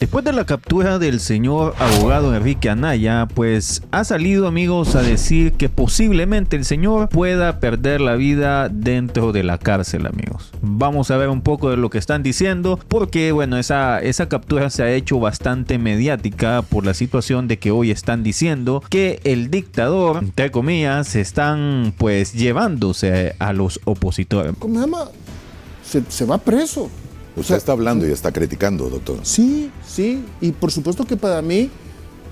Después de la captura del señor abogado Enrique Anaya, pues ha salido, amigos, a decir que posiblemente el señor pueda perder la vida dentro de la cárcel, amigos. Vamos a ver un poco de lo que están diciendo, porque bueno, esa captura se ha hecho bastante mediática por la situación de que hoy están diciendo que el dictador, entre comillas, están pues llevándose a los opositores. ¿Cómo se llama? Se va preso. Usted está hablando y está criticando, doctor. Sí, y por supuesto que para mí,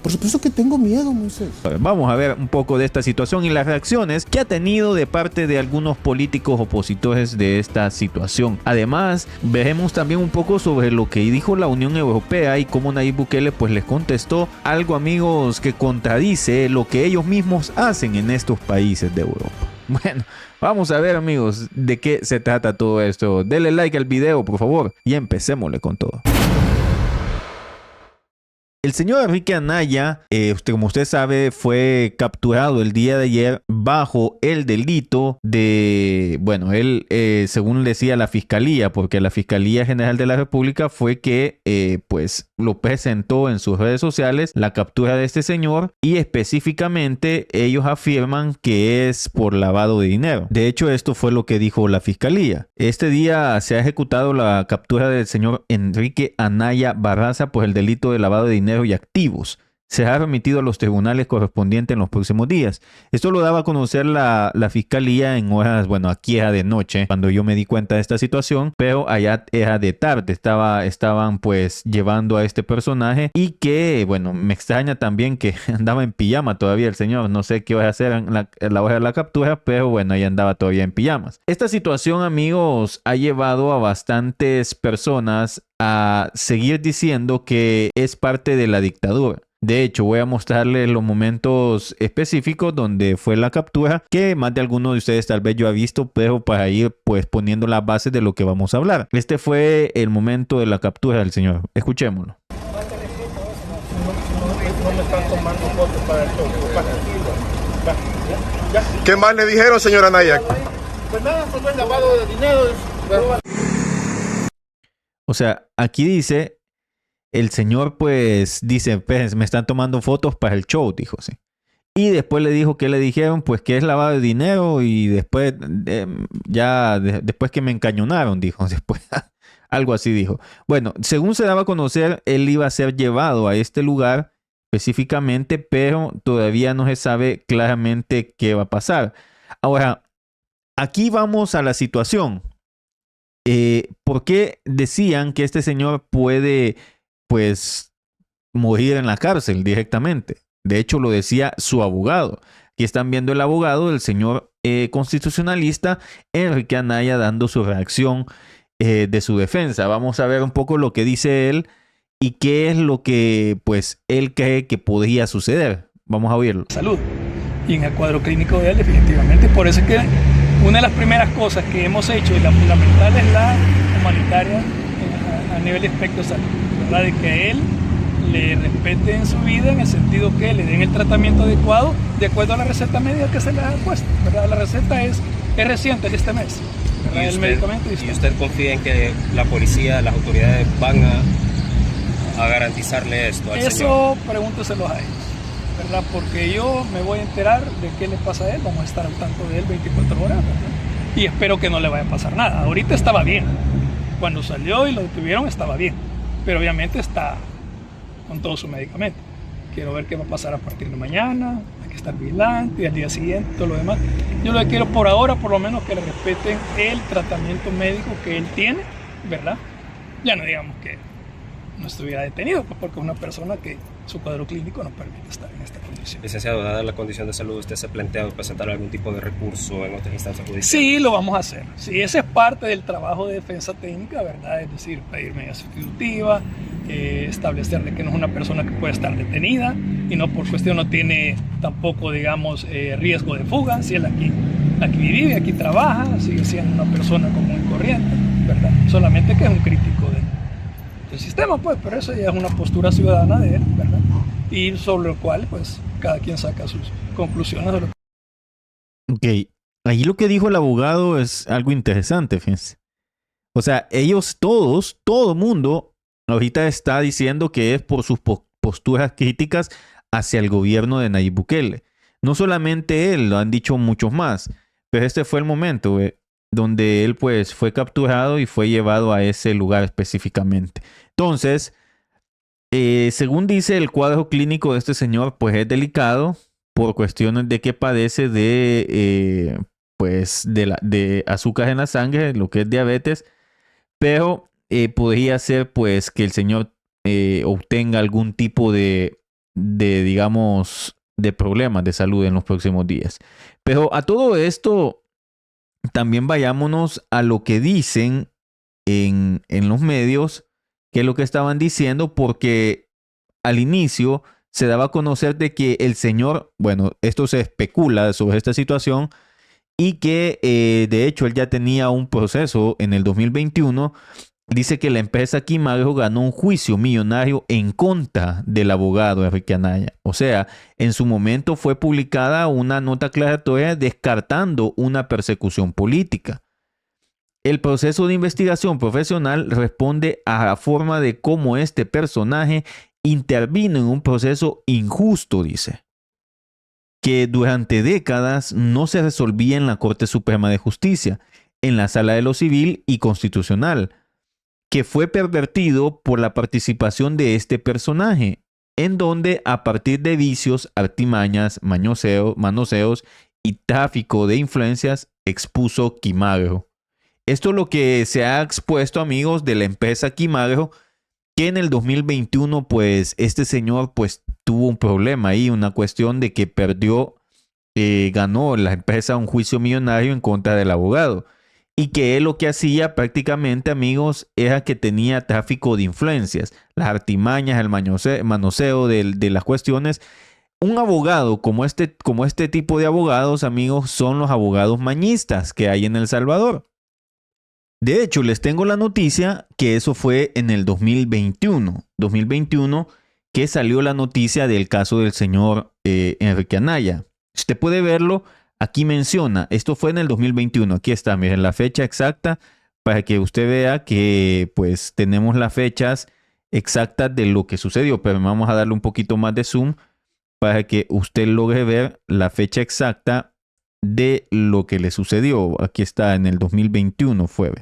por supuesto que tengo miedo, Moisés. Vamos a ver un poco de esta situación y las reacciones que ha tenido de parte de algunos políticos opositores de esta situación. Además, veremos también un poco sobre lo que dijo la Unión Europea y cómo Nayib Bukele pues les contestó algo, amigos, que contradice lo que ellos mismos hacen en estos países de Europa. Bueno, vamos a ver, amigos, de qué se trata todo esto. Denle like al video, por favor, y empecémosle con todo. El señor Enrique Anaya, como usted sabe, fue capturado el día de ayer bajo el delito de, bueno, él, según decía la Fiscalía, porque la Fiscalía General de la República fue que, pues, lo presentó en sus redes sociales, la captura de este señor, y específicamente ellos afirman que es por lavado de dinero. De hecho, esto fue lo que dijo la Fiscalía. Este día se ha ejecutado la captura del señor Enrique Anaya Barraza por el delito de lavado de dinero y activos. Será remitido a los tribunales correspondientes en los próximos días. Esto lo daba a conocer la Fiscalía en horas, bueno, aquí era de noche cuando yo me di cuenta de esta situación, pero allá era de tarde. Estaban pues llevando a este personaje y que, bueno, me extraña también que andaba en pijama todavía el señor. No sé qué va a hacer en la hora de la captura, pero bueno, ahí andaba todavía en pijamas. Esta situación, amigos, ha llevado a bastantes personas a seguir diciendo que es parte de la dictadura. De hecho, voy a mostrarles los momentos específicos donde fue la captura, que más de algunos de ustedes tal vez yo he visto, pero para ir pues poniendo las bases de lo que vamos a hablar. Este fue el momento de la captura del señor. Escuchémoslo. ¿Qué más le dijeron, señora Anaya? Pues nada, solo el lavado de dinero. O sea, aquí dice... El señor pues dice, pues, me están tomando fotos para el show, dijo, sí. Y después le dijo que le dijeron pues que es lavado de dinero y después después que me encañonaron, dijo, después algo así dijo. Bueno, según se daba a conocer, él iba a ser llevado a este lugar específicamente, pero todavía no se sabe claramente qué va a pasar. Ahora, aquí vamos a la situación. ¿Por qué decían que este señor puede pues morir en la cárcel directamente? De hecho, lo decía su abogado. Aquí están viendo el abogado del señor constitucionalista Enrique Anaya dando su reacción de su defensa. Vamos a ver un poco lo que dice él y qué es lo que pues él cree que podría suceder. Vamos a oírlo. Salud. Y en el cuadro clínico de él, definitivamente. Por eso es que una de las primeras cosas que hemos hecho y la fundamental es la humanitaria a nivel de aspecto de salud, ¿verdad? De que a él le respeten su vida en el sentido que le den el tratamiento adecuado de acuerdo a la receta médica que se le ha puesto, ¿verdad? La receta es reciente de este mes, ¿verdad? El medicamento. ¿Y usted confía en que la policía, las autoridades van a garantizarle esto al señor? Eso pregúnteselo a ellos, ¿verdad? Porque yo me voy a enterar de qué le pasa a él, vamos a estar al tanto de él 24 horas, ¿verdad? Y espero que no le vaya a pasar nada. Ahorita estaba bien. Cuando salió y lo detuvieron estaba bien, pero obviamente está con todo su medicamento. Quiero ver qué va a pasar a partir de mañana, hay que estar vigilante y al día siguiente, todo lo demás. Yo lo que quiero por ahora, por lo menos que le respeten el tratamiento médico que él tiene, ¿verdad? Ya no digamos que no estuviera detenido, porque es una persona que su cuadro clínico no permite estar en esta condición. Licenciado, dada la condición de salud, ¿usted se ha planteado presentar algún tipo de recurso en otras instancias judiciales? Sí, lo vamos a hacer. Sí, ese es parte del trabajo de defensa técnica, ¿verdad? Es decir, pedir medida sustitutiva, establecerle que no es una persona que puede estar detenida y no por cuestión no tiene tampoco, digamos, riesgo de fuga. Si él aquí vive, aquí trabaja, sigue siendo una persona común y corriente, ¿verdad? Solamente que es un crítico del sistema, pues, pero eso ya es una postura ciudadana de él, ¿verdad? Y sobre lo cual, pues, cada quien saca sus conclusiones de lo que... Ok, ahí lo que dijo el abogado es algo interesante, fíjense. O sea, ellos todos, todo mundo ahorita está diciendo que es por sus posturas críticas hacia el gobierno de Nayib Bukele. No solamente él, lo han dicho muchos más, pero este fue el momento donde él pues fue capturado y fue llevado a ese lugar específicamente. Entonces, según dice el cuadro clínico de este señor, pues es delicado por cuestiones de que padece de azúcar en la sangre, lo que es diabetes, pero podría ser pues que el señor obtenga algún tipo digamos, de problemas de salud en los próximos días. Pero a todo esto, también vayámonos a lo que dicen en los medios, que es lo que estaban diciendo, porque al inicio se daba a conocer de que el señor, bueno, esto se especula sobre esta situación, y que de hecho él ya tenía un proceso en el 2021. Dice que la empresa Quimagro ganó un juicio millonario en contra del abogado Enrique Anaya. O sea, en su momento fue publicada una nota aclaratoria descartando una persecución política. El proceso de investigación profesional responde a la forma de cómo este personaje intervino en un proceso injusto, dice, que durante décadas no se resolvía en la Corte Suprema de Justicia, en la Sala de lo Civil y Constitucional, que fue pervertido por la participación de este personaje, en donde a partir de vicios, artimañas, manoseos y tráfico de influencias expuso Quimagro. Esto es lo que se ha expuesto, amigos, de la empresa Quimagro, que en el 2021 pues este señor pues tuvo un problema ahí, una cuestión de que ganó la empresa un juicio millonario en contra del abogado. Y que él lo que hacía prácticamente, amigos, era que tenía tráfico de influencias, las artimañas, el manoseo de las cuestiones. Un abogado como este tipo de abogados, amigos, son los abogados mañistas que hay en El Salvador. De hecho, les tengo la noticia que eso fue en el 2021 que salió la noticia del caso del señor Enrique Anaya. Usted puede verlo. Aquí menciona, esto fue en el 2021, aquí está, miren la fecha exacta para que usted vea que pues tenemos las fechas exactas de lo que sucedió, pero vamos a darle un poquito más de zoom para que usted logre ver la fecha exacta de lo que le sucedió. Aquí está, en el 2021 fue,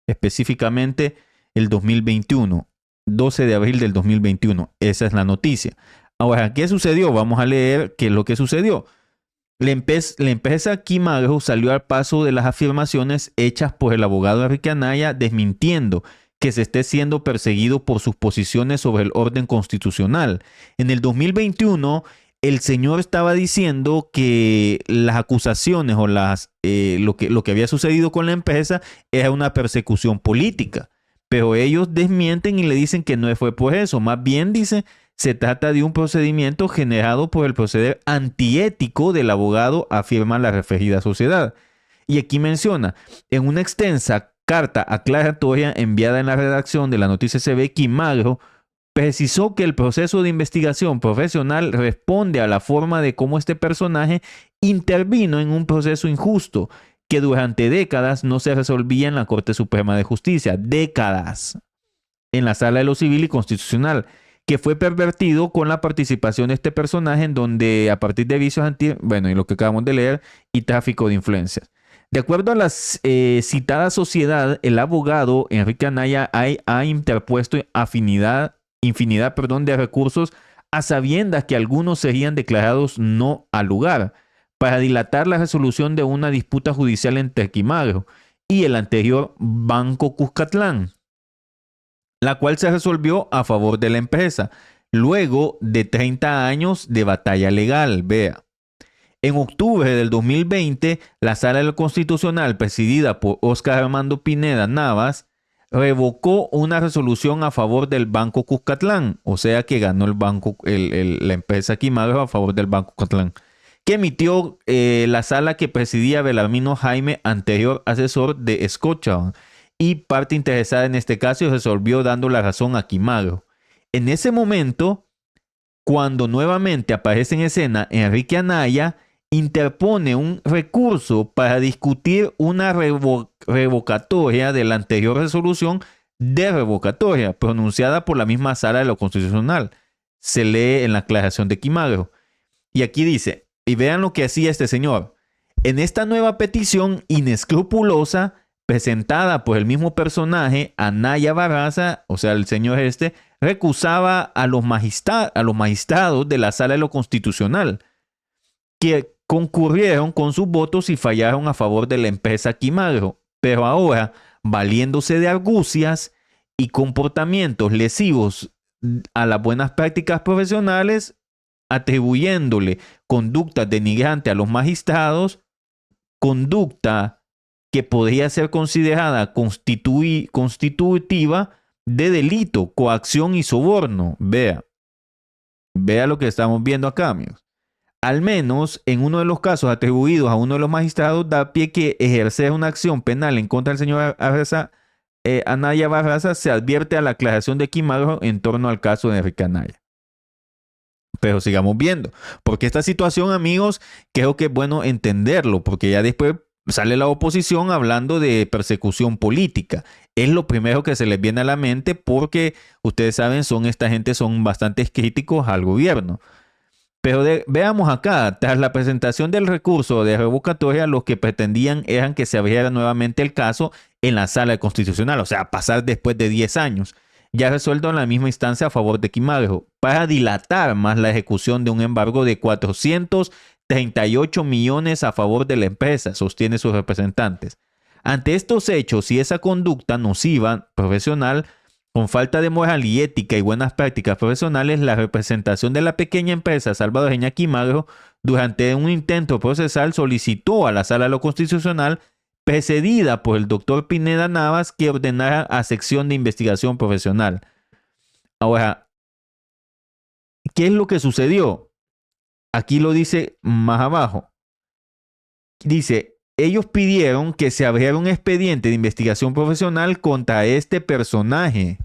específicamente el 2021, 12 de abril del 2021, esa es la noticia. Ahora, ¿qué sucedió? Vamos a leer qué es lo que sucedió. La empresa Quimagro salió al paso de las afirmaciones hechas por el abogado Enrique Anaya, desmintiendo que se esté siendo perseguido por sus posiciones sobre el orden constitucional. En el 2021, el señor estaba diciendo que las acusaciones o lo que había sucedido con la empresa era una persecución política. Pero ellos desmienten y le dicen que no fue por eso. Más bien, dice, se trata de un procedimiento generado por el proceder antiético del abogado, afirma la referida sociedad. Y aquí menciona, en una extensa carta aclaratoria enviada en la redacción de la noticia CB, Quimagro precisó que el proceso de investigación profesional responde a la forma de cómo este personaje intervino en un proceso injusto que durante décadas no se resolvía en la Corte Suprema de Justicia. Décadas. En la Sala de lo Civil y Constitucional, que fue pervertido con la participación de este personaje, en donde a partir de vicios y lo que acabamos de leer, y tráfico de influencias. De acuerdo a la citada sociedad, el abogado Enrique Anaya ha interpuesto infinidad de recursos a sabiendas que algunos serían declarados no al lugar, para dilatar la resolución de una disputa judicial entre Quimagro y el anterior Banco Cuscatlán, la cual se resolvió a favor de la empresa, luego de 30 años de batalla legal. Vea. En octubre del 2020, la Sala del Constitucional, presidida por Óscar Armando Pineda Navas, revocó una resolución a favor del Banco Cuscatlán, o sea que ganó la empresa Quimagro a favor del Banco Cuscatlán, que emitió la sala que presidía Belarmino Jaime, anterior asesor de Scotiabank, y parte interesada en este caso, y resolvió dando la razón a Quimagro. En ese momento, cuando nuevamente aparece en escena Enrique Anaya, interpone un recurso para discutir una revocatoria de la anterior resolución de revocatoria pronunciada por la misma Sala de lo Constitucional. Se lee en la aclaración de Quimagro. Y aquí dice, y vean lo que hacía este señor. En esta nueva petición inescrupulosa presentada por el mismo personaje, Anaya Barraza, o sea, el señor recusaba a los magistrados de la Sala de lo Constitucional, que concurrieron con sus votos y fallaron a favor de la empresa Quimagro. Pero ahora, valiéndose de argucias y comportamientos lesivos a las buenas prácticas profesionales, atribuyéndole conductas denigrantes a los magistrados, conducta que podría ser considerada constitutiva de delito, coacción y soborno. Vea lo que estamos viendo acá, amigos. Al menos en uno de los casos atribuidos a uno de los magistrados, da pie que ejercer una acción penal en contra del señor Anaya Barraza se advierte a la aclaración de Quimagro en torno al caso de Enrique Anaya. Pero sigamos viendo, porque esta situación, amigos, creo que es bueno entenderlo, porque ya después sale la oposición hablando de persecución política. Es lo primero que se les viene a la mente porque ustedes saben, esta gente son bastante críticos al gobierno. Pero veamos acá, tras la presentación del recurso de revocatoria, los que pretendían eran que se abriera nuevamente el caso en la Sala Constitucional, o sea, pasar después de 10 años, ya resuelto en la misma instancia a favor de Quimagro, para dilatar más la ejecución de un embargo de 438 millones a favor de la empresa, sostiene sus representantes. Ante estos hechos y esa conducta nociva profesional, con falta de moral y ética y buenas prácticas profesionales, la representación de la pequeña empresa salvadoreña Quimagro, durante un intento procesal, solicitó a la Sala de lo Constitucional, precedida por el doctor Pineda Navas, que ordenara a sección de investigación profesional. Ahora, ¿qué es lo que sucedió? Aquí lo dice más abajo. Dice, ellos pidieron que se abriera un expediente de investigación profesional contra este personaje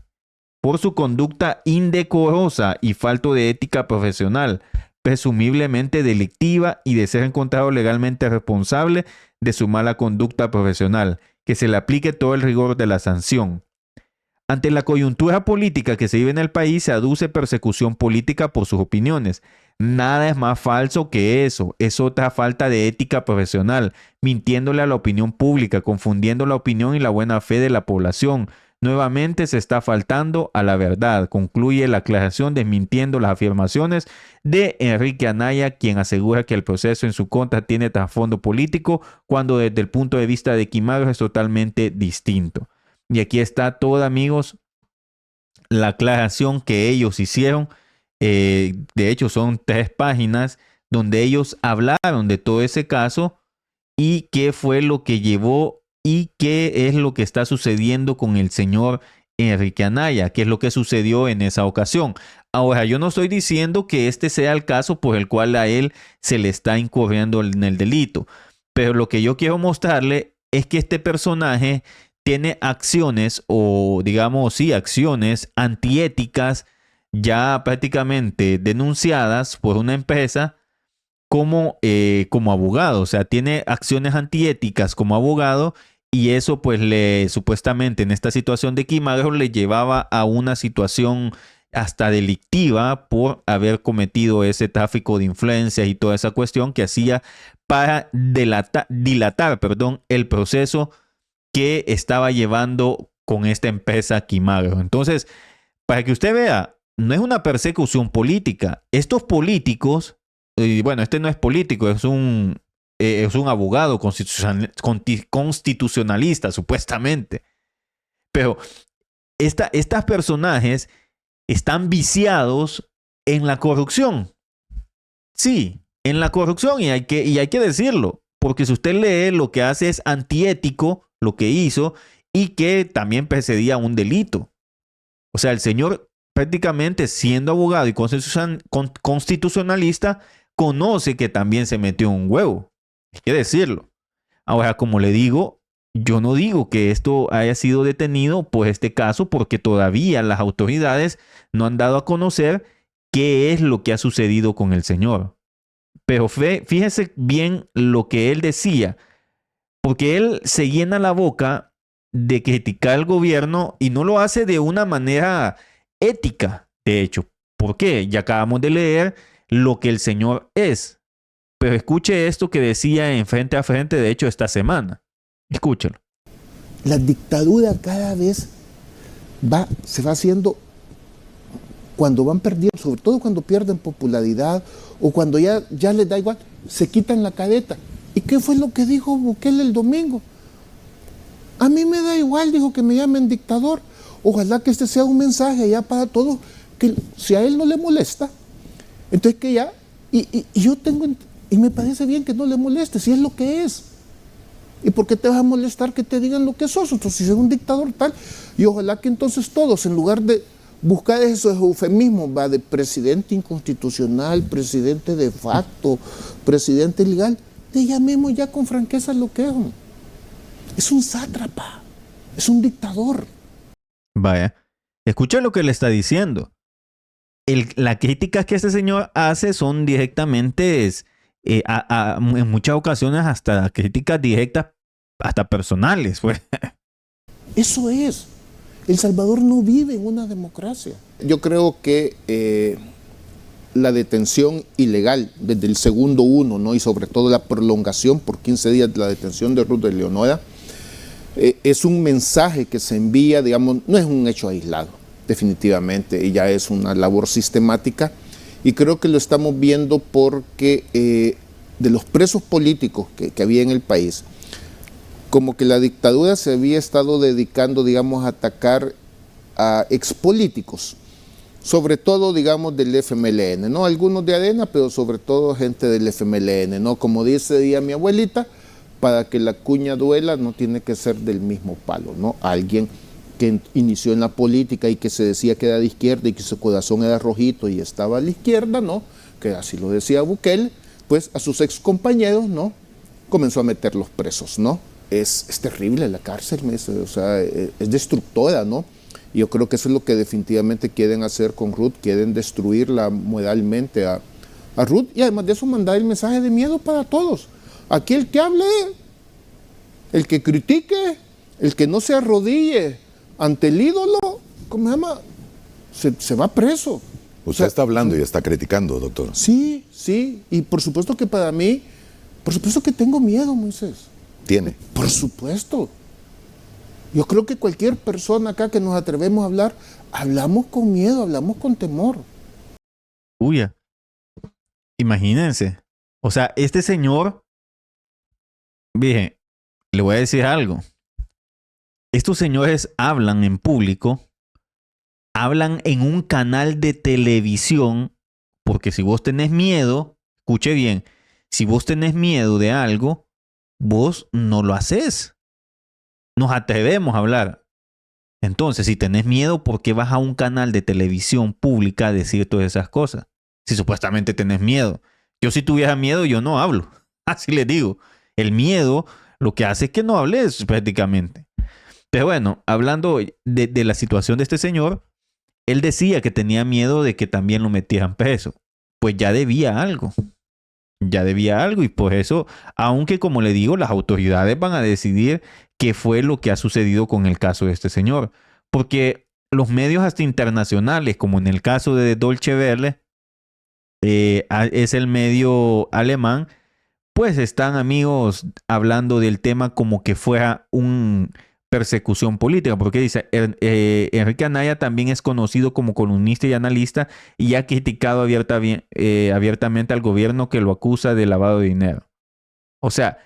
por su conducta indecorosa y falto de ética profesional, presumiblemente delictiva y de ser encontrado legalmente responsable de su mala conducta profesional, que se le aplique todo el rigor de la sanción. Ante la coyuntura política que se vive en el país, se aduce persecución política por sus opiniones. Nada es más falso que eso. Es otra falta de ética profesional, mintiéndole a la opinión pública, confundiendo la opinión y la buena fe de la población. Nuevamente se está faltando a la verdad, concluye la aclaración desmintiendo las afirmaciones de Enrique Anaya, quien asegura que el proceso en su contra tiene trasfondo político, cuando desde el punto de vista de Quimagro es totalmente distinto. Y aquí está todo, amigos, la aclaración que ellos hicieron. De hecho, son 3 páginas donde ellos hablaron de todo ese caso y qué fue lo que llevó y qué es lo que está sucediendo con el señor Enrique Anaya, qué es lo que sucedió en esa ocasión. Ahora, yo no estoy diciendo que este sea el caso por el cual a él se le está incurriendo en el delito, pero lo que yo quiero mostrarle es que este personaje tiene acciones, o digamos, sí, acciones antiéticas ya prácticamente denunciadas por una empresa como abogado. O sea, tiene acciones antiéticas como abogado, y eso pues supuestamente en esta situación de Quimagro le llevaba a una situación hasta delictiva por haber cometido ese tráfico de influencias y toda esa cuestión que hacía para dilatar el proceso que estaba llevando con esta empresa Quimagro. Entonces, para que usted vea, no es una persecución política. Estos políticos, y bueno, este no es político, es un abogado constitucionalista, supuestamente. Pero estos personajes están viciados en la corrupción. Sí, en la corrupción, y hay que decirlo, porque si usted lee, lo que hace es antiético lo que hizo y que también precedía un delito. O sea, el señor prácticamente siendo abogado y constitucionalista conoce que también se metió un huevo. Hay que decirlo. Ahora, como le digo, yo no digo que esto haya sido detenido por este caso, porque todavía las autoridades no han dado a conocer qué es lo que ha sucedido con el señor. Pero fíjese bien lo que él decía, porque él se llena la boca de criticar al gobierno y no lo hace de una manera ética, de hecho. ¿Por qué? Ya acabamos de leer lo que el señor es. Pero escuche esto que decía en Frente a Frente, de hecho, esta semana. Escúchalo. La dictadura cada vez se va haciendo, cuando van perdiendo, sobre todo cuando pierden popularidad o cuando ya les da igual, se quitan la careta. ¿Y qué fue lo que dijo Bukele el domingo? A mí me da igual, dijo, que me llamen dictador. Ojalá que este sea un mensaje ya para todos, que si a él no le molesta, entonces que ya, y yo tengo, y me parece bien que no le moleste, si es lo que es. ¿Y por qué te vas a molestar que te digan lo que sos? Entonces, si es un dictador tal, y ojalá que entonces todos, en lugar de buscar esos eufemismos, va de presidente inconstitucional, presidente de facto, presidente ilegal, le llamemos ya con franqueza lo que es. Es un sátrapa, es un dictador. Vaya, escucha lo que le está diciendo. Las críticas que este señor hace son directamente, en muchas ocasiones hasta críticas directas, hasta personales. Pues. Eso es. El Salvador no vive en una democracia. Yo creo que la detención ilegal desde el segundo 1, ¿no? Y sobre todo la prolongación por 15 días de la detención de Ruth Eleonora, es un mensaje que se envía, digamos, no es un hecho aislado, definitivamente, y ya es una labor sistemática, y creo que lo estamos viendo porque de los presos políticos que había en el país, como que la dictadura se había estado dedicando, digamos, a atacar a expolíticos, sobre todo, digamos, del FMLN, ¿no? Algunos de Arena, pero sobre todo gente del FMLN, ¿no? Como dice mi abuelita, para que la cuña duela no tiene que ser del mismo palo, ¿no? Alguien que inició en la política y que se decía que era de izquierda y que su corazón era rojito y estaba a la izquierda, ¿no? Que así lo decía Bukele, pues a sus ex compañeros, ¿no? Comenzó a meterlos presos, ¿no? Es terrible la cárcel, o sea, es destructora, ¿no? Y yo creo que eso es lo que definitivamente quieren hacer con Ruth, quieren destruirla moralmente a Ruth, y además de eso mandar el mensaje de miedo para todos. Aquí el que hable, el que critique, el que no se arrodille ante el ídolo, ¿cómo se llama? Se va preso. Usted está hablando y está criticando, doctor. Sí, y por supuesto que para mí, por supuesto que tengo miedo, Moisés. ¿Tiene? Por supuesto. Yo creo que cualquier persona acá que nos atrevemos a hablar, hablamos con miedo, hablamos con temor. Uy, imagínense. O sea, este señor, dije, le voy a decir algo. Estos señores hablan en público, hablan en un canal de televisión, porque si vos tenés miedo, escuche bien, si vos tenés miedo de algo, vos no lo haces. Nos atrevemos a hablar. Entonces, si tenés miedo, ¿por qué vas a un canal de televisión pública a decir todas esas cosas? Si supuestamente tenés miedo. Yo si tuviera miedo, yo no hablo. Así les digo. El miedo lo que hace es que no hables prácticamente. Pero bueno, hablando de la situación de este señor, él decía que tenía miedo de que también lo metieran preso. Pues ya debía algo. Ya debía algo y por eso, aunque como le digo, las autoridades van a decidir qué fue lo que ha sucedido con el caso de este señor. Porque los medios hasta internacionales, como en el caso de Deutsche Welle, es el medio alemán, pues están, amigos, hablando del tema como que fuera una persecución política, porque dice, Enrique Anaya también es conocido como columnista y analista y ha criticado abiertamente al gobierno que lo acusa de lavado de dinero. O sea,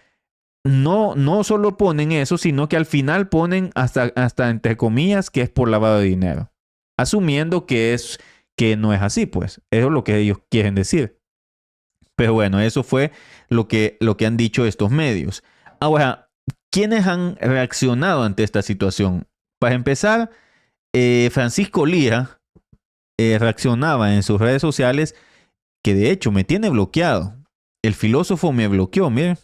no solo ponen eso, sino que al final ponen hasta entre comillas que es por lavado de dinero, asumiendo que no es así, pues. Eso es lo que ellos quieren decir. Pero bueno, eso fue lo que han dicho estos medios. Ahora, ¿quiénes han reaccionado ante esta situación? Para empezar, Francisco Lira reaccionaba en sus redes sociales, que de hecho me tiene bloqueado. El filósofo me bloqueó, miren.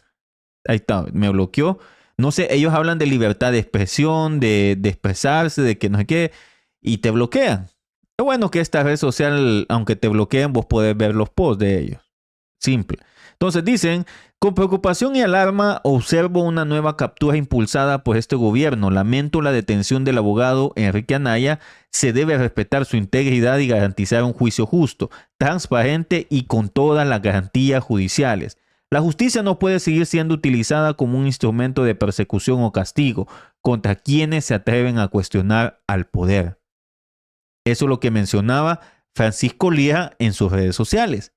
Ahí está, me bloqueó. No sé, ellos hablan de libertad de expresión, de expresarse, de que no sé qué, y te bloquean. Lo bueno que esta red social, aunque te bloqueen, vos podés ver los posts de ellos. Simple. Entonces dicen, Con preocupación y alarma observo una nueva captura impulsada por este gobierno. Lamento la detención del abogado Enrique Anaya. Se debe respetar su integridad y garantizar un juicio justo, transparente y con todas las garantías judiciales. La justicia no puede seguir siendo utilizada como un instrumento de persecución o castigo contra quienes se atreven a cuestionar al poder. Eso es lo que mencionaba Francisco Lieja en sus redes sociales.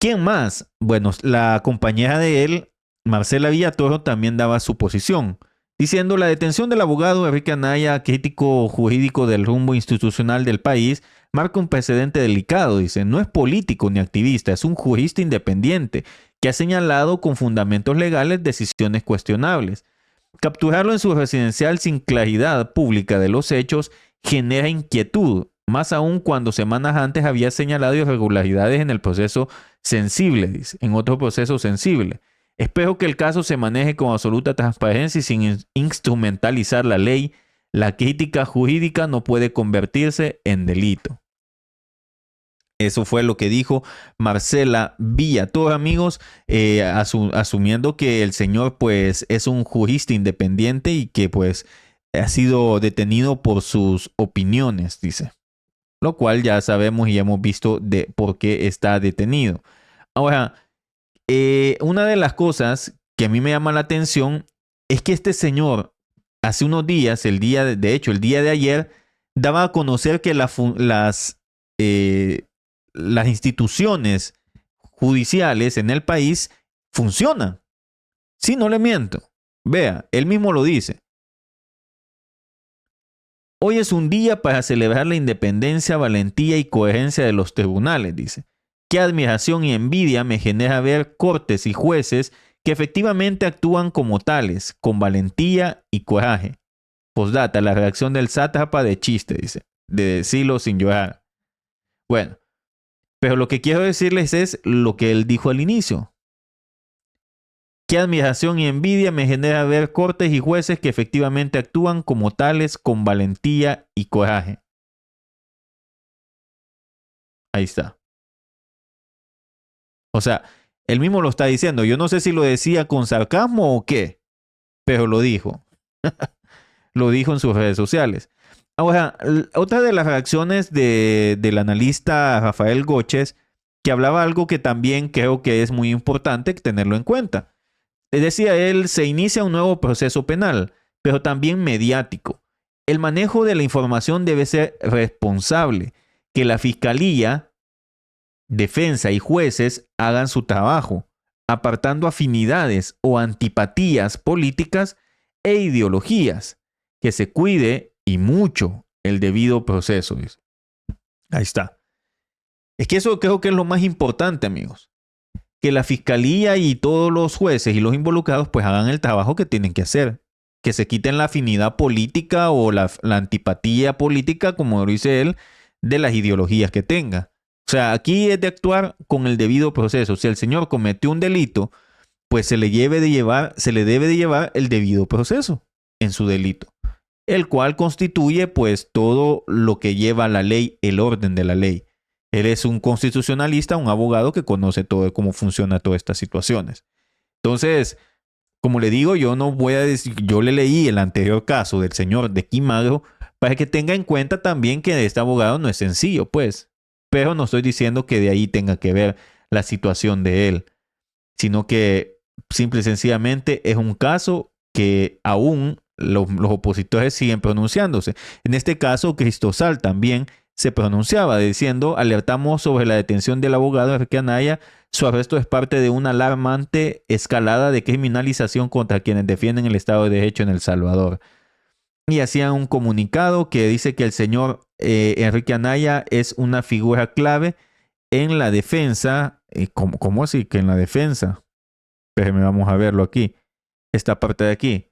¿Quién más? Bueno, la compañera de él, Marcela Villatoro, también daba su posición, diciendo: la detención del abogado Enrique Anaya, crítico jurídico del rumbo institucional del país, marca un precedente delicado. Dice: no es político ni activista, es un jurista independiente que ha señalado con fundamentos legales decisiones cuestionables. Capturarlo en su residencial sin claridad pública de los hechos genera inquietud, más aún cuando semanas antes había señalado irregularidades en el proceso sensible, dice, en otro proceso sensible. Espero que el caso se maneje con absoluta transparencia y sin instrumentalizar la ley. La crítica jurídica no puede convertirse en delito. Eso fue lo que dijo Marcela Villatoro, amigos, asumiendo que el señor pues es un jurista independiente y que pues ha sido detenido por sus opiniones, dice. Lo cual ya sabemos y hemos visto de por qué está detenido. Ahora, una de las cosas que a mí me llama la atención es que este señor hace unos días, el día de ayer, daba a conocer que las instituciones judiciales en el país funcionan. Sí, no le miento. Vea, él mismo lo dice. Hoy es un día para celebrar la independencia, valentía y coherencia de los tribunales, dice. Qué admiración y envidia me genera ver cortes y jueces que efectivamente actúan como tales, con valentía y coraje. Postdata, la reacción del sátrapa de chiste, dice, de decirlo sin llorar. Bueno, pero lo que quiero decirles es lo que él dijo al inicio. Qué admiración y envidia me genera ver cortes y jueces que efectivamente actúan como tales, con valentía y coraje. Ahí está. O sea, él mismo lo está diciendo. Yo no sé si lo decía con sarcasmo o qué, pero lo dijo. Lo dijo en sus redes sociales. Ahora, otra de las reacciones del analista Rafael Goches, que hablaba algo que también creo que es muy importante tenerlo en cuenta. Decía él: se inicia un nuevo proceso penal, pero también mediático. El manejo de la información debe ser responsable. Que la fiscalía, defensa y jueces hagan su trabajo, apartando afinidades o antipatías políticas e ideologías. Que se cuide y mucho el debido proceso. Ahí está. Es que eso creo que es lo más importante, amigos. Que la fiscalía y todos los jueces y los involucrados pues hagan el trabajo que tienen que hacer. Que se quiten la afinidad política o la antipatía política, como lo dice él, de las ideologías que tenga. O sea, aquí es de actuar con el debido proceso. Si el señor cometió un delito, pues se le debe de llevar el debido proceso en su delito, el cual constituye pues todo lo que lleva la ley, el orden de la ley. Él es un constitucionalista, un abogado que conoce todo cómo funciona todas estas situaciones. Entonces, como le digo, yo no voy a decir, yo le leí el anterior caso del señor de Quimagro para que tenga en cuenta también que este abogado no es sencillo, pues. Pero no estoy diciendo que de ahí tenga que ver la situación de él, sino que simple y sencillamente es un caso que aún los opositores siguen pronunciándose. En este caso, Cristosal también se pronunciaba diciendo: alertamos sobre la detención del abogado Enrique Anaya. Su arresto es parte de una alarmante escalada de criminalización contra quienes defienden el Estado de Derecho en El Salvador. Y hacían un comunicado que dice que el señor Enrique Anaya es una figura clave en la defensa. ¿Cómo así que en la defensa? Espérenme, vamos a verlo aquí. Esta parte de aquí.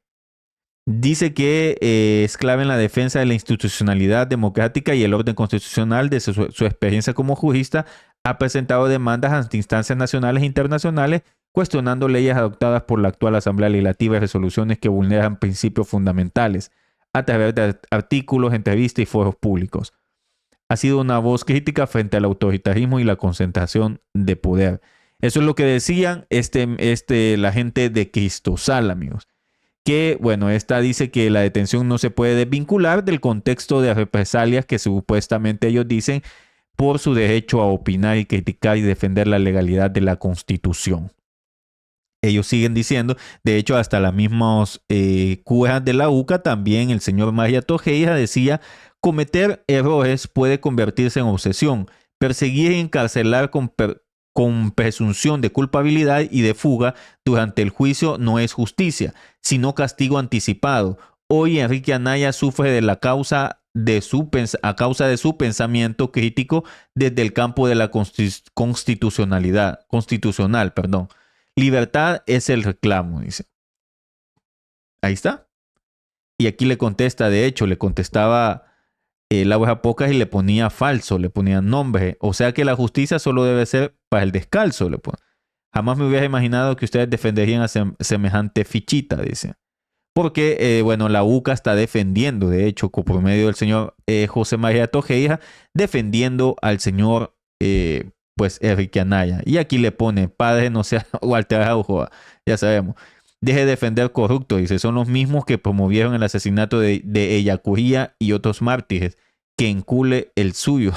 Dice que es clave en la defensa de la institucionalidad democrática y el orden constitucional. De su experiencia como jurista, ha presentado demandas ante instancias nacionales e internacionales cuestionando leyes adoptadas por la actual Asamblea Legislativa y resoluciones que vulneran principios fundamentales a través de artículos, entrevistas y foros públicos. Ha sido una voz crítica frente al autoritarismo y la concentración de poder. Eso es lo que decían la gente de Cristosal, amigos. Que, bueno, esta dice que la detención no se puede desvincular del contexto de represalias que supuestamente ellos dicen por su derecho a opinar y criticar y defender la legalidad de la Constitución. Ellos siguen diciendo, de hecho, hasta las mismas curas de la UCA, también el señor María Tojeira decía, cometer errores puede convertirse en obsesión, perseguir y encarcelar con presunción de culpabilidad y de fuga durante el juicio no es justicia, sino castigo anticipado. Hoy Enrique Anaya sufre de a causa de su pensamiento crítico desde el campo de la constitucional. Libertad es el reclamo, dice. Ahí está. Y aquí le contesta, de hecho, le contestaba Laura Pocas y le ponía falso, le ponía nombre. O sea que la justicia solo debe ser para el descalzo, le pone. Jamás me hubiera imaginado que ustedes defenderían a semejante fichita, dice. Porque, bueno, la UCA está defendiendo, de hecho, por medio del señor José María Tojeira, defendiendo al señor, pues, Enrique Anaya. Y aquí le pone, padre, no sea Walter Araujo, ya sabemos. Deje de defender corrupto, dice. Son los mismos que promovieron el asesinato de Ellacuría y otros mártires. Que encule el suyo.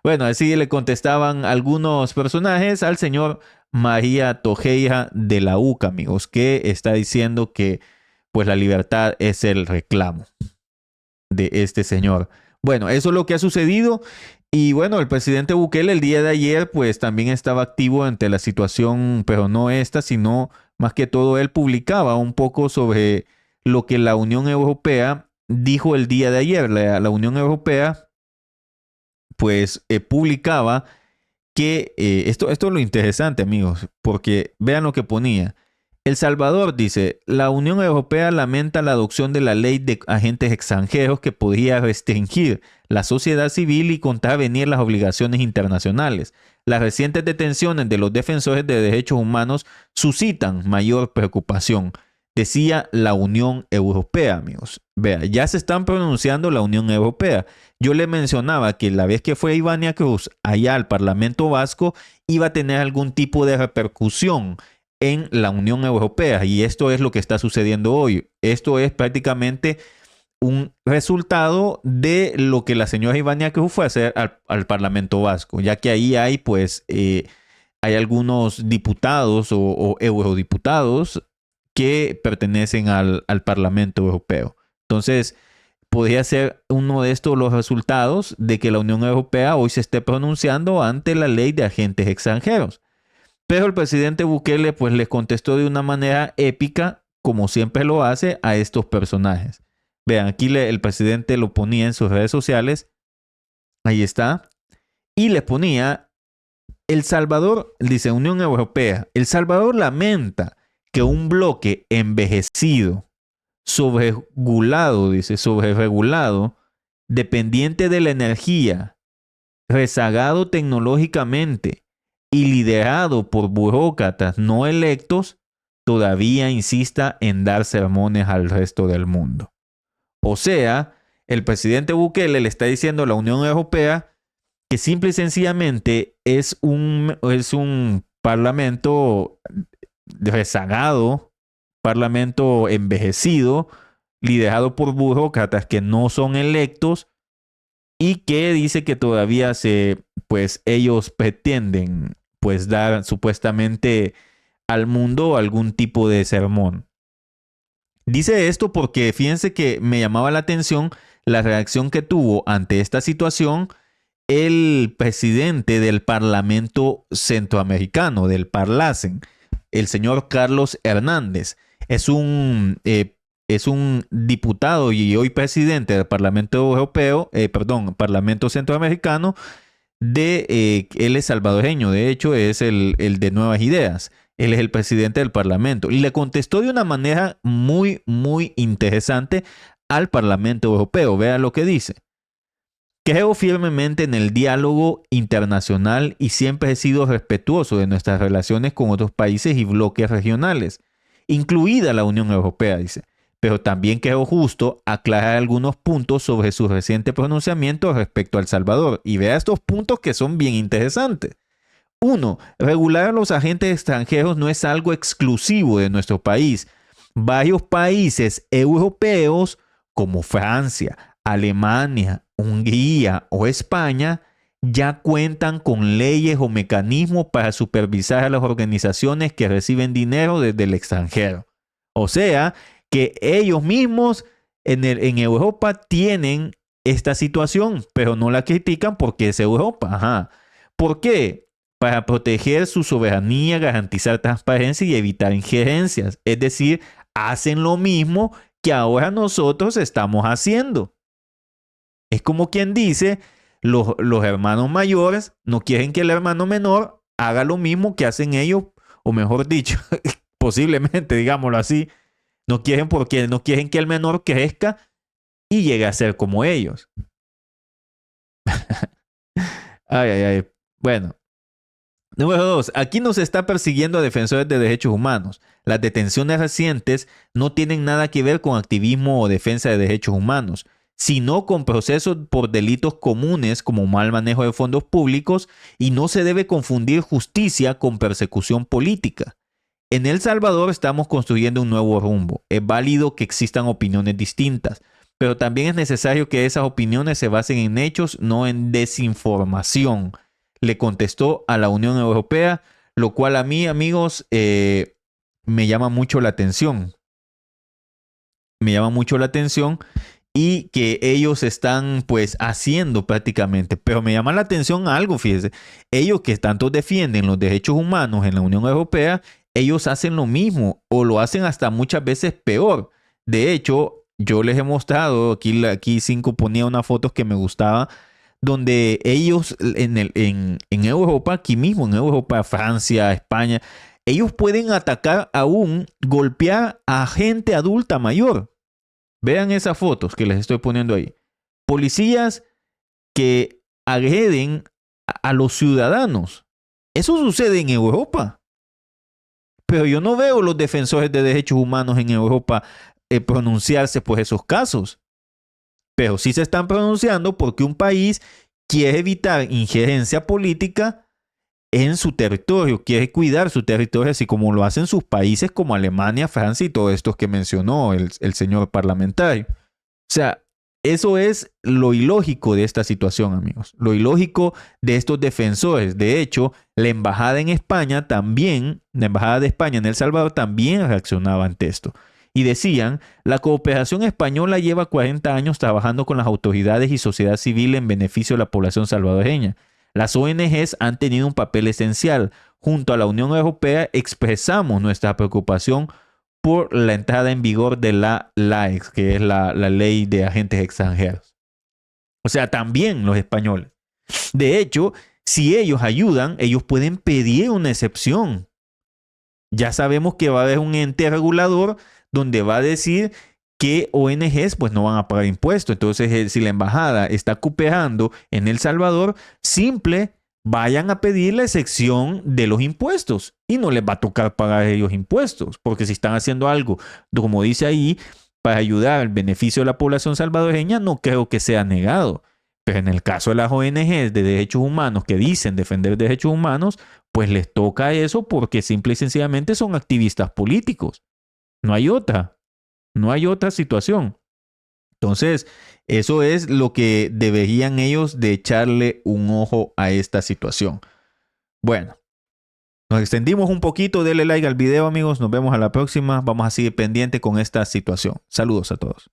Bueno, así le contestaban algunos personajes al señor María Tojeira de la UCA, amigos, que está diciendo que pues la libertad es el reclamo de este señor. Bueno, eso es lo que ha sucedido. Y bueno, el presidente Bukele el día de ayer pues también estaba activo ante la situación, pero no esta, sino más que todo él publicaba un poco sobre lo que la Unión Europea dijo el día de ayer. La Unión Europea pues publicaba que esto es lo interesante, amigos, porque vean lo que ponía. El Salvador dice, la Unión Europea lamenta la adopción de la ley de agentes extranjeros que podría restringir la sociedad civil y contravenir las obligaciones internacionales. Las recientes detenciones de los defensores de derechos humanos suscitan mayor preocupación, decía la Unión Europea, amigos. Vea, ya se están pronunciando la Unión Europea. Yo le mencionaba que la vez que fue Ivania Cruz allá al Parlamento Vasco iba a tener algún tipo de repercusión en la Unión Europea, y esto es lo que está sucediendo hoy. Esto es prácticamente un resultado de lo que la señora Ivania Cruz fue a hacer al Parlamento Vasco, ya que ahí hay pues hay algunos diputados o eurodiputados que pertenecen al Parlamento Europeo. Entonces, podría ser uno de estos los resultados de que la Unión Europea hoy se esté pronunciando ante la ley de agentes extranjeros. Pero el presidente Bukele pues les contestó de una manera épica, como siempre lo hace, a estos personajes. Vean, aquí el presidente lo ponía en sus redes sociales. Ahí está. Y le ponía, El Salvador, dice Unión Europea, El Salvador lamenta que un bloque envejecido, sobreregulado, dependiente de la energía, rezagado tecnológicamente y liderado por burócratas no electos, todavía insista en dar sermones al resto del mundo. O sea, el presidente Bukele le está diciendo a la Unión Europea que simple y sencillamente es un parlamento rezagado, parlamento envejecido, liderado por burócratas que no son electos y que dice que todavía pues ellos pretenden pues dar supuestamente al mundo algún tipo de sermón. Dice esto porque fíjense que me llamaba la atención la reacción que tuvo ante esta situación el presidente del Parlamento Centroamericano, del Parlacen, el señor Carlos Hernández. Es un diputado y hoy presidente del Parlamento Europeo, Parlamento Centroamericano, él es salvadoreño, de hecho es el de Nuevas Ideas. Él es el presidente del Parlamento y le contestó de una manera muy, muy interesante al Parlamento Europeo. Vea lo que dice. Creo firmemente en el diálogo internacional y siempre he sido respetuoso de nuestras relaciones con otros países y bloques regionales, incluida la Unión Europea, dice. Pero también creo justo aclarar algunos puntos sobre su reciente pronunciamiento respecto a El Salvador. Y vea estos puntos que son bien interesantes. Uno, regular a los agentes extranjeros no es algo exclusivo de nuestro país. Varios países europeos como Francia, Alemania, Hungría o España ya cuentan con leyes o mecanismos para supervisar a las organizaciones que reciben dinero desde el extranjero. O sea, que ellos mismos en Europa tienen esta situación, pero no la critican porque es Europa. Ajá. ¿Por qué? Para proteger su soberanía, garantizar transparencia y evitar injerencias. Es decir, hacen lo mismo que ahora nosotros estamos haciendo. Es como quien dice, los hermanos mayores no quieren que el hermano menor haga lo mismo que hacen ellos, o mejor dicho, posiblemente, digámoslo así, no quieren porque no quieren que el menor crezca y llegue a ser como ellos. Ay, ay, ay. Bueno. Número 2. Aquí nos está persiguiendo a defensores de derechos humanos. Las detenciones recientes no tienen nada que ver con activismo o defensa de derechos humanos, sino con procesos por delitos comunes como mal manejo de fondos públicos, y no se debe confundir justicia con persecución política. En El Salvador estamos construyendo un nuevo rumbo. Es válido que existan opiniones distintas, pero también es necesario que esas opiniones se basen en hechos, no en desinformación, le contestó a la Unión Europea, lo cual a mí, amigos, me llama mucho la atención. Me llama mucho la atención y que ellos están pues haciendo prácticamente. Pero me llama la atención algo, fíjense. Ellos que tanto defienden los derechos humanos en la Unión Europea, ellos hacen lo mismo o lo hacen hasta muchas veces peor. De hecho, yo les he mostrado, aquí 5 ponía unas fotos que me gustaban, donde ellos en Europa, aquí mismo en Europa, Francia, España, ellos pueden atacar aún, golpear a gente adulta mayor. Vean esas fotos que les estoy poniendo ahí. Policías que agreden a los ciudadanos. Eso sucede en Europa. Pero yo no veo los defensores de derechos humanos en Europa pronunciarse por esos casos. Pero sí se están pronunciando porque un país quiere evitar injerencia política en su territorio, quiere cuidar su territorio, así como lo hacen sus países como Alemania, Francia y todos estos que mencionó el señor parlamentario. O sea, eso es lo ilógico de esta situación, amigos. Lo ilógico de estos defensores. De hecho, la embajada en España también, la embajada de España en El Salvador también reaccionaba ante esto. Y decían, la cooperación española lleva 40 años trabajando con las autoridades y sociedad civil en beneficio de la población salvadoreña. Las ONGs han tenido un papel esencial. Junto a la Unión Europea expresamos nuestra preocupación por la entrada en vigor de la LAEX, que es la ley de agentes extranjeros. O sea, también los españoles. De hecho, si ellos ayudan, ellos pueden pedir una excepción. Ya sabemos que va a haber un ente regulador donde va a decir que ONGs pues no van a pagar impuestos. Entonces, si la embajada está cooperando en El Salvador, vayan a pedir la excepción de los impuestos y no les va a tocar pagar ellos impuestos, porque si están haciendo algo, como dice ahí, para ayudar al beneficio de la población salvadoreña, no creo que sea negado. Pero en el caso de las ONGs de derechos humanos que dicen defender derechos humanos, pues les toca eso porque simple y sencillamente son activistas políticos. No hay otra. No hay otra situación. Entonces, eso es lo que deberían ellos de echarle un ojo a esta situación. Bueno, nos extendimos un poquito. Denle like al video, amigos. Nos vemos a la próxima. Vamos a seguir pendiente con esta situación. Saludos a todos.